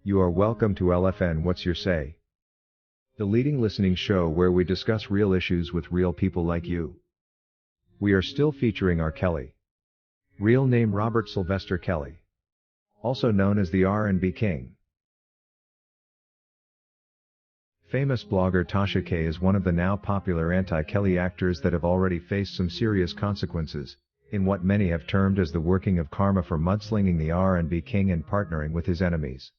You are welcome to LFN What's Your Say? The leading listening show where we discuss real issues with real people like you. We are still featuring R. Kelly. Real name Robert Sylvester Kelly. Also known as the R&B King. Famous blogger Tasha K is one of the now popular anti-Kelly actors that have already faced some serious consequences, in what many have termed as the working of karma for mudslinging the R&B King and partnering with his enemies.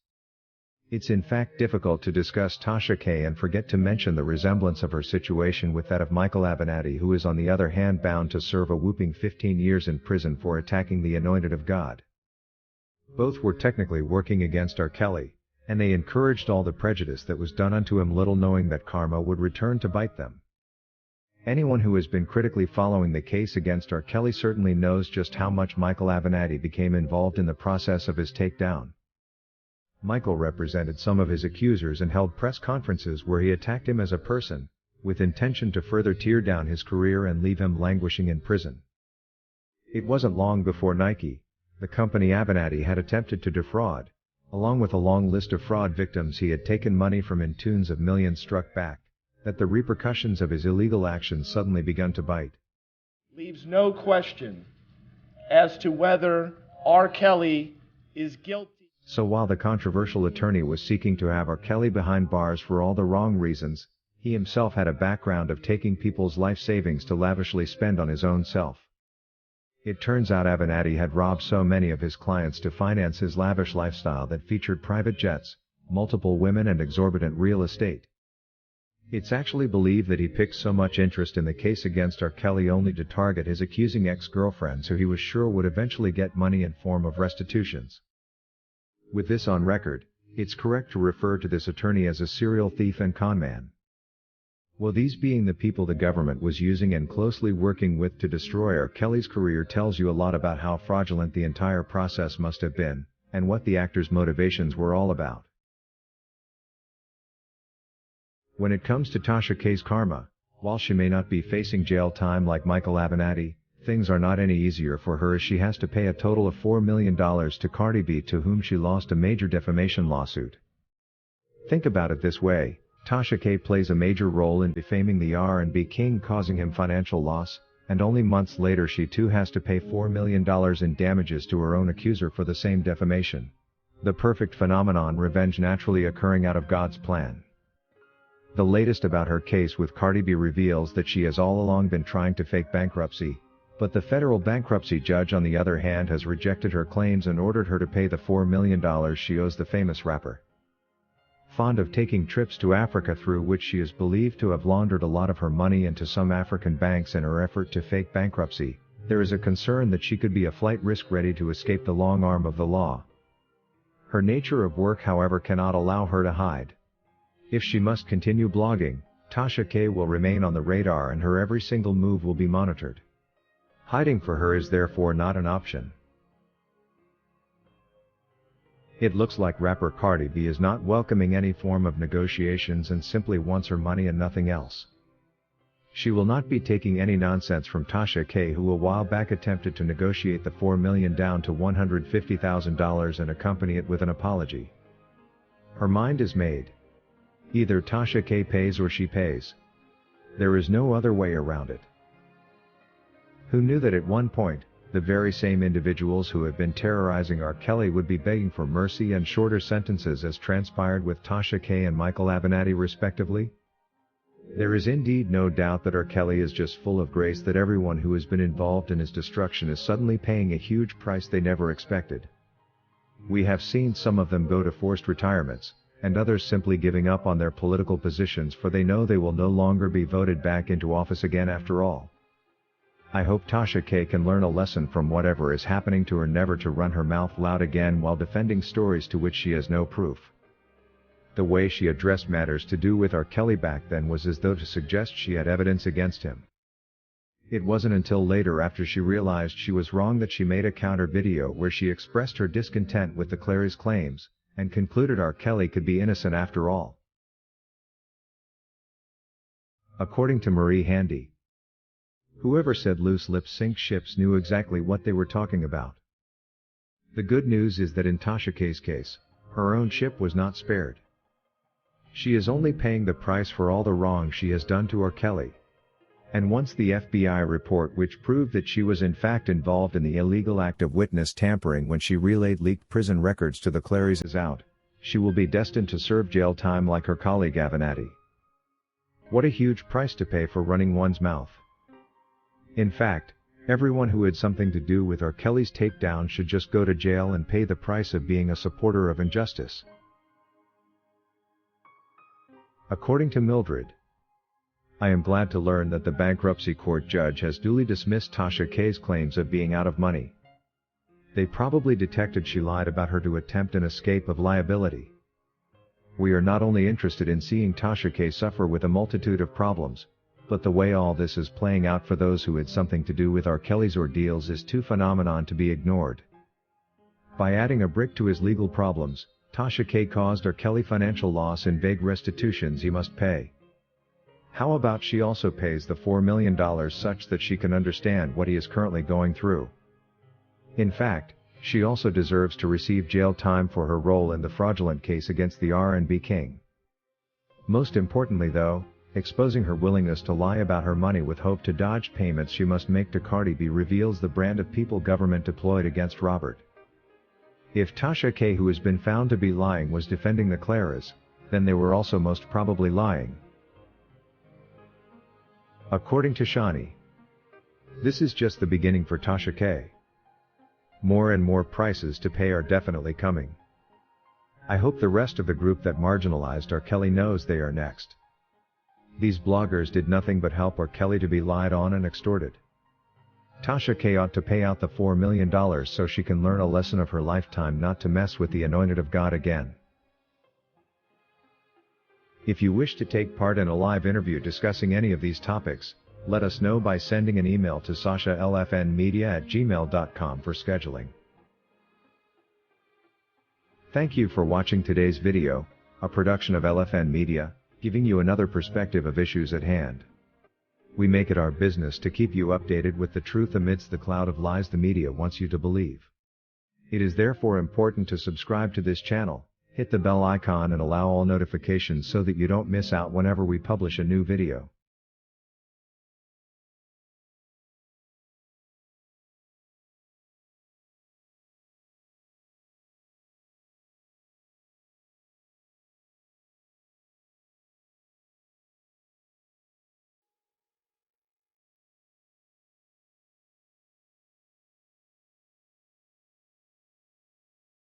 It's in fact difficult to discuss Tasha K and forget to mention the resemblance of her situation with that of Michael Avenatti, who is on the other hand bound to serve a whooping 15 years in prison for attacking the anointed of God. Both were technically working against R. Kelly, and they encouraged all the prejudice that was done unto him, little knowing that karma would return to bite them. Anyone who has been critically following the case against R. Kelly certainly knows just how much Michael Avenatti became involved in the process of his takedown. Michael represented some of his accusers and held press conferences where he attacked him as a person, with intention to further tear down his career and leave him languishing in prison. It wasn't long before Nike, the company Avenatti had attempted to defraud, along with a long list of fraud victims he had taken money from in tunes of millions struck back, that the repercussions of his illegal actions suddenly begun to bite. Leaves no question as to whether R. Kelly is guilty. So while the controversial attorney was seeking to have R. Kelly behind bars for all the wrong reasons, he himself had a background of taking people's life savings to lavishly spend on his own self. It turns out Avenatti had robbed so many of his clients to finance his lavish lifestyle that featured private jets, multiple women and exorbitant real estate. It's actually believed that he picked so much interest in the case against R. Kelly only to target his accusing ex-girlfriends who he was sure would eventually get money in form of restitutions. With this on record, it's correct to refer to this attorney as a serial thief and conman. Well, these being the people the government was using and closely working with to destroy R. Kelly's career tells you a lot about how fraudulent the entire process must have been, and what the actor's motivations were all about. When it comes to Tasha K's karma, while she may not be facing jail time like Michael Avenatti, things are not any easier for her as she has to pay a total of $4 million to Cardi B, to whom she lost a major defamation lawsuit. Think about it this way, Tasha K plays a major role in defaming the R&B King, causing him financial loss, and only months later she too has to pay $4 million in damages to her own accuser for the same defamation. The perfect phenomenon, revenge naturally occurring out of God's plan. The latest about her case with Cardi B reveals that she has all along been trying to fake bankruptcy, but the federal bankruptcy judge on the other hand has rejected her claims and ordered her to pay the $4 million she owes the famous rapper. Fond of taking trips to Africa, through which she is believed to have laundered a lot of her money into some African banks in her effort to fake bankruptcy, there is a concern that she could be a flight risk ready to escape the long arm of the law. Her nature of work, however, cannot allow her to hide. If she must continue blogging, Tasha K will remain on the radar and her every single move will be monitored. Hiding for her is therefore not an option. It looks like rapper Cardi B is not welcoming any form of negotiations and simply wants her money and nothing else. She will not be taking any nonsense from Tasha K, who a while back attempted to negotiate the $4 million down to $150,000 and accompany it with an apology. Her mind is made. Either Tasha K pays or she pays. There is no other way around it. Who knew that at one point, the very same individuals who have been terrorizing R. Kelly would be begging for mercy and shorter sentences, as transpired with Tasha K and Michael Avenatti respectively? There is indeed no doubt that R. Kelly is just full of grace that everyone who has been involved in his destruction is suddenly paying a huge price they never expected. We have seen some of them go to forced retirements, and others simply giving up on their political positions, for they know they will no longer be voted back into office again after all. I hope Tasha K can learn a lesson from whatever is happening to her, never to run her mouth loud again while defending stories to which she has no proof. The way she addressed matters to do with R. Kelly back then was as though to suggest she had evidence against him. It wasn't until later, after she realized she was wrong, that she made a counter video where she expressed her discontent with the Clary's claims, and concluded R. Kelly could be innocent after all. According to Marie Handy, whoever said loose lips sink ships knew exactly what they were talking about. The good news is that in Tasha K's case, Her own ship was not spared. She is only paying the price for all the wrong she has done to R. Kelly. And once the FBI report which proved that she was in fact involved in the illegal act of witness tampering when she relayed leaked prison records to the Clarys is out, she will be destined to serve jail time like her colleague Avenatti. What a huge price to pay for running one's mouth. In fact, everyone who had something to do with R. Kelly's takedown should just go to jail and pay the price of being a supporter of injustice. According to Mildred, I am glad to learn that the bankruptcy court judge has duly dismissed Tasha K's claims of being out of money. They probably detected she lied about her to attempt an escape of liability. We are not only interested in seeing Tasha K suffer with a multitude of problems, but the way all this is playing out for those who had something to do with R. Kelly's ordeals is too phenomenon to be ignored. By adding a brick to his legal problems, Tasha K caused R. Kelly financial loss in vague restitutions he must pay. How about she also pays the $4 million such that she can understand what he is currently going through? In fact, she also deserves to receive jail time for her role in the fraudulent case against the R&B king. Most importantly though, exposing her willingness to lie about her money with hope to dodge payments she must make to Cardi B reveals the brand of people government deployed against Robert. If Tasha K, who has been found to be lying, was defending the Clarys, then they were also most probably lying. According to Shani, this is just the beginning for Tasha K. More and more prices to pay are definitely coming. I hope the rest of the group that marginalized R. Kelly knows they are next. These bloggers did nothing but help R. Kelly to be lied on and extorted. Tasha K ought to pay out the $4 million so she can learn a lesson of her lifetime not to mess with the anointed of God again. If you wish to take part in a live interview discussing any of these topics, let us know by sending an email to sashalfnmedia@gmail.com for scheduling. Thank you for watching today's video, a production of LFN Media, giving you another perspective of issues at hand. We make it our business to keep you updated with the truth amidst the cloud of lies the media wants you to believe. It is therefore important to subscribe to this channel, hit the bell icon and allow all notifications so that you don't miss out whenever we publish a new video.